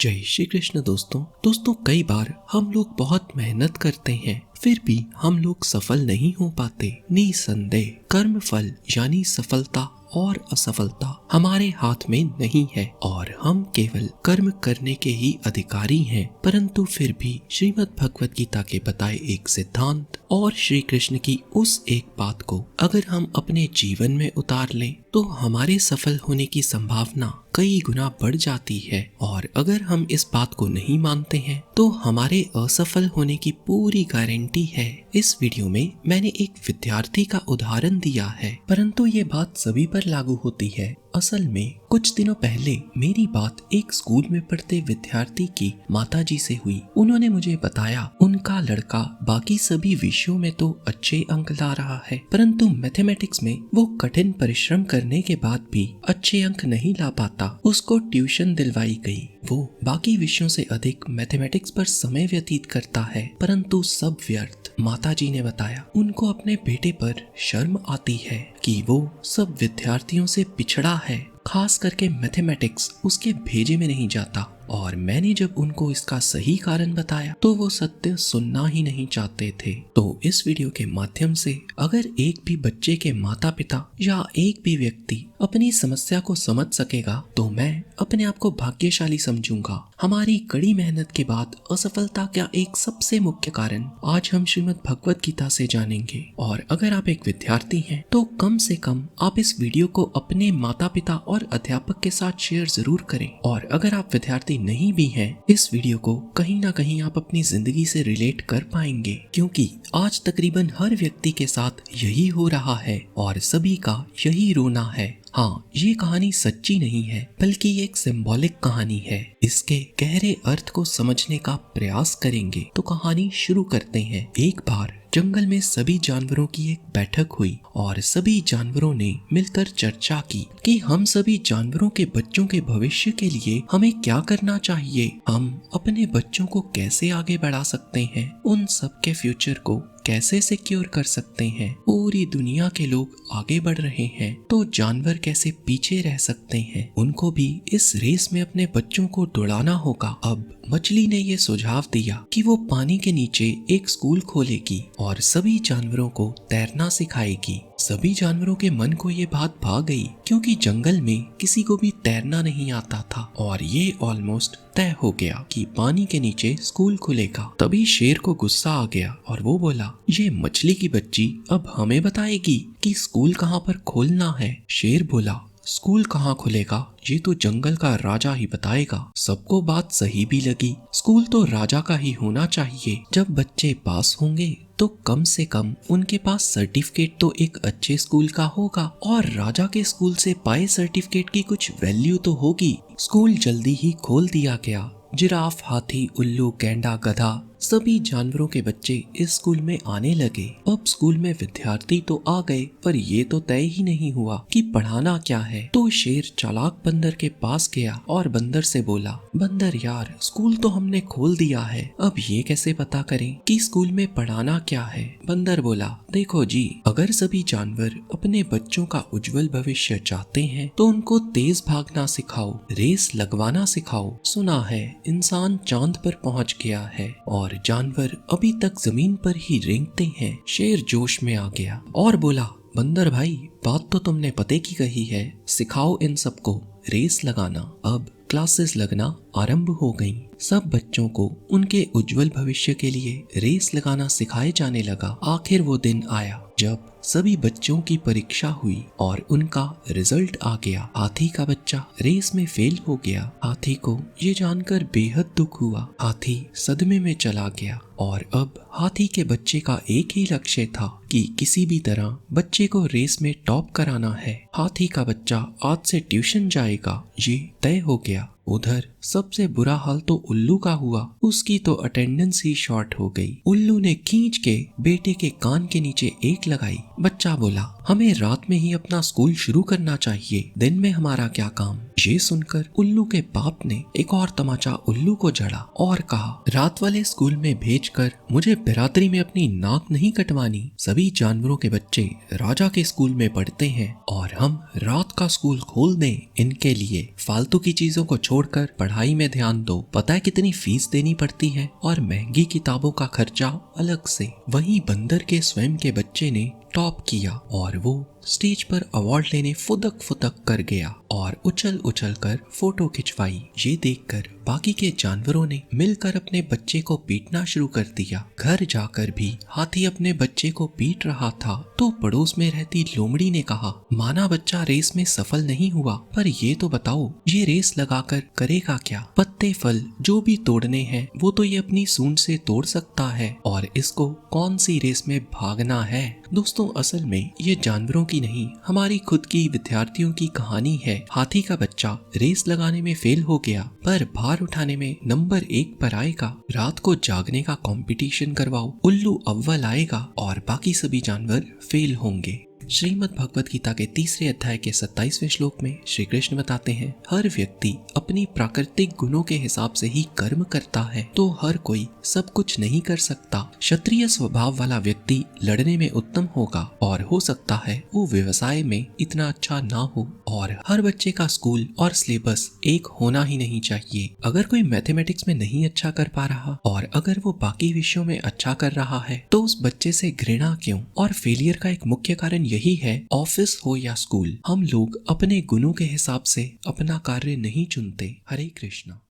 जय श्री कृष्ण दोस्तों कई बार हम लोग बहुत मेहनत करते हैं फिर भी हम लोग सफल नहीं हो पाते। निसंदेह कर्म फल यानी सफलता और असफलता हमारे हाथ में नहीं है और हम केवल कर्म करने के ही अधिकारी हैं। परंतु फिर भी श्रीमद् भगवत गीता के बताए एक सिद्धांत और श्री कृष्ण की उस एक बात को अगर हम अपने जीवन में उतार लें तो हमारे सफल होने की संभावना कई गुना बढ़ जाती है। और अगर हम इस बात को नहीं मानते हैं तो हमारे असफल होने की पूरी गारंटी है। इस वीडियो में मैंने एक विद्यार्थी का उदाहरण दिया है, परंतु ये बात सभी पर लागू होती है। असल में कुछ दिनों पहले मेरी बात एक स्कूल में पढ़ते विद्यार्थी की माताजी से हुई। उन्होंने मुझे बताया उनका लड़का बाकी सभी विषयों में तो अच्छे अंक ला रहा है, परंतु मैथमेटिक्स में वो कठिन परिश्रम करने के बाद भी अच्छे अंक नहीं ला पाता। उसको ट्यूशन दिलवाई गई। वो बाकी विषयों से अधिक मैथमेटिक्स पर समय व्यतीत करता है, परंतु सब व्यर्थ। माताजी ने बताया उनको अपने बेटे पर शर्म आती है कि वो सब विद्यार्थियों से पिछड़ा है, खास करके मैथमेटिक्स उसके भेजे में नहीं जाता। और मैंने जब उनको इसका सही कारण बताया तो वो सत्य सुनना ही नहीं चाहते थे। तो इस वीडियो के माध्यम से अगर एक भी बच्चे के माता पिता या एक भी व्यक्ति अपनी समस्या को समझ सकेगा तो मैं अपने आप को भाग्यशाली समझूंगा। हमारी कड़ी मेहनत के बाद असफलता का एक सबसे मुख्य कारण आज हम श्रीमद् भगवत गीता से जानेंगे। और अगर आप एक विद्यार्थी हैं तो कम से कम आप इस वीडियो को अपने माता पिता और अध्यापक के साथ शेयर जरूर करें। और अगर आप विद्यार्थी नहीं भी हैं, इस वीडियो को कहीं ना कहीं आप अपनी जिंदगी से रिलेट कर पाएंगे, क्योंकि आज तकरीबन हर व्यक्ति के साथ यही हो रहा है और सभी का यही रोना है। हाँ, ये कहानी सच्ची नहीं है बल्कि एक सिंबॉलिक कहानी है। इसके गहरे अर्थ को समझने का प्रयास करेंगे तो कहानी शुरू करते हैं। एक बार जंगल में सभी जानवरों की एक बैठक हुई और सभी जानवरों ने मिलकर चर्चा की कि हम सभी जानवरों के बच्चों के भविष्य के लिए हमें क्या करना चाहिए, हम अपने बच्चों को कैसे आगे बढ़ा सकते हैं, उन सब के फ्यूचर को कैसे सिक्योर कर सकते हैं। पूरी दुनिया के लोग आगे बढ़ रहे हैं तो जानवर कैसे पीछे रह सकते हैं, उनको भी इस रेस में अपने बच्चों को दौड़ाना होगा। अब मछली ने ये सुझाव दिया कि वो पानी के नीचे एक स्कूल खोलेगी और सभी जानवरों को तैरना सिखाएगी। सभी जानवरों के मन को ये बात भा गई, क्योंकि जंगल में किसी को भी तैरना नहीं आता था और ये ऑलमोस्ट तय हो गया कि पानी के नीचे स्कूल खुलेगा। तभी शेर को गुस्सा आ गया और वो बोला, ये मछली की बच्ची अब हमें बताएगी कि स्कूल कहाँ पर खोलना है। शेर बोला, स्कूल कहाँ खुलेगा ये तो जंगल का राजा ही बताएगा। सबको बात सही भी लगी। स्कूल तो राजा का ही होना चाहिए। जब बच्चे पास होंगे तो कम से कम उनके पास सर्टिफिकेट तो एक अच्छे स्कूल का होगा और राजा के स्कूल से पाए सर्टिफिकेट की कुछ वैल्यू तो होगी। स्कूल जल्दी ही खोल दिया गया। जिराफ, हाथी, उल्लू, गैंडा, गधा सभी जानवरों के बच्चे इस स्कूल में आने लगे। अब स्कूल में विद्यार्थी तो आ गए, पर ये तो तय ही नहीं हुआ कि पढ़ाना क्या है। तो शेर चालाक बंदर के पास गया और बंदर से बोला, बंदर यार, स्कूल तो हमने खोल दिया है, अब ये कैसे पता करें कि स्कूल में पढ़ाना क्या है। बंदर बोला, देखो जी, अगर सभी जानवर अपने बच्चों का उज्जवल भविष्य चाहते हैं तो उनको तेज भागना सिखाओ, रेस लगवाना सिखाओ। सुना है इंसान चांद पर पहुंच गया है और जानवर अभी तक जमीन पर ही रेंगते हैं। शेर जोश में आ गया और बोला, बंदर भाई, बात तो तुमने पते की कही है, सिखाओ इन सबको रेस लगाना। अब क्लासेस लगना आरंभ हो गईं। सब बच्चों को उनके उज्जवल भविष्य के लिए रेस लगाना सिखाए जाने लगा। आखिर वो दिन आया जब सभी बच्चों की परीक्षा हुई और उनका रिजल्ट आ गया। हाथी का बच्चा रेस में फेल हो गया। हाथी को ये जानकर बेहद दुख हुआ। हाथी सदमे में चला गया और अब हाथी के बच्चे का एक ही लक्ष्य था कि किसी भी तरह बच्चे को रेस में टॉप कराना है। हाथी का बच्चा आज से ट्यूशन जाएगा, ये तय हो गया। उधर सबसे बुरा हाल तो उल्लू का हुआ। उसकी तो अटेंडेंस ही शॉर्ट हो गई। उल्लू ने खींच के बेटे के कान के नीचे एक लगाई। बच्चा बोला, हमें रात में ही अपना स्कूल शुरू करना चाहिए, दिन में हमारा क्या काम। ये सुनकर उल्लू के बाप ने एक और तमाचा उल्लू को जड़ा और कहा, रात वाले स्कूल में भेजकर मुझे बिरादरी में अपनी नाक नहीं कटवानी। सभी जानवरों के बच्चे राजा के स्कूल में पढ़ते हैं और हम रात का स्कूल खोल दें इनके लिए। फालतू की चीजों को छोड़कर पढ़ाई में ध्यान दो। पता है कितनी फीस देनी पड़ती है और महंगी किताबों का खर्चा अलग से। वहीं बंदर के स्वयं के बच्चे ने टॉप किया और वो स्टेज पर अवार्ड लेने फुदक फुदक कर गया और उछल उछल कर फोटो खिंचवाई। ये देखकर बाकी के जानवरों ने मिलकर अपने बच्चे को पीटना शुरू कर दिया। घर जाकर भी हाथी अपने बच्चे को पीट रहा था तो पड़ोस में रहती लोमड़ी ने कहा, माना बच्चा रेस में सफल नहीं हुआ, पर ये तो बताओ ये रेस लगाकर करेगा क्या? पत्ते फल जो भी तोड़ने हैं वो तो ये अपनी सूंड से तोड़ सकता है और इसको कौन सी रेस में भागना है। दोस्तों असल में ये जानवरों की नहीं, हमारी खुद की विद्यार्थियों की कहानी है। हाथी का बच्चा रेस लगाने में फेल हो गया पर भार उठाने में नंबर 1 पर आएगा। रात को जागने का कंपटीशन करवाओ, उल्लू अव्वल आएगा और बाकी सभी जानवर फेल होंगे। श्रीमद् भगवत गीता के 3 अध्याय के 27वें श्लोक में श्री कृष्ण बताते हैं, हर व्यक्ति अपनी प्राकृतिक गुणों के हिसाब से ही कर्म करता है, तो हर कोई सब कुछ नहीं कर सकता। क्षत्रिय स्वभाव वाला व्यक्ति लड़ने में उत्तम होगा और हो सकता है वो व्यवसाय में इतना अच्छा ना हो। और हर बच्चे का स्कूल और सिलेबस एक होना ही नहीं चाहिए। अगर कोई मैथमेटिक्स में नहीं अच्छा कर पा रहा और अगर वो बाकी विषयों में अच्छा कर रहा है तो उस बच्चे से घृणा क्यों? और फेलियर का एक मुख्य कारण यही है, ऑफिस हो या स्कूल, हम लोग अपने गुणों के हिसाब से अपना कार्य नहीं चुनते। हरे कृष्णा।